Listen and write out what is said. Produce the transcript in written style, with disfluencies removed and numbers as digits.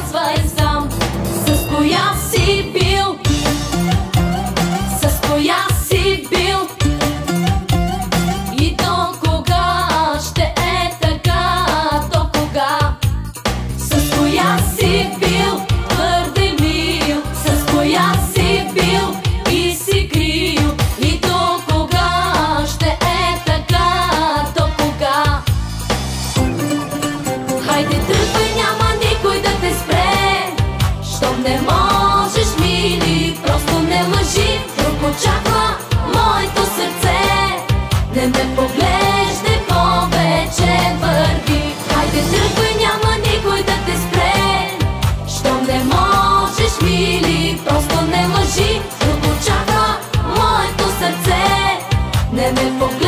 казвай сам, с коя си бил, с коя си бил. И до кога ще е така, до кога? С коя си бил твърде мил, с коя си бил и си крил. И до кога ще е така, до кога? Хайде тръгвай, няма никой да те спре. Щом не можеш, мили, просто не лъжи. Друг очаква моето сърце. Не ме поглеждай повече, върви. Хайде тръгвай, няма никой да те спре. Щом не можеш, мили, просто не лъжи. Друг очаква моето сърце. Не ме поглеждай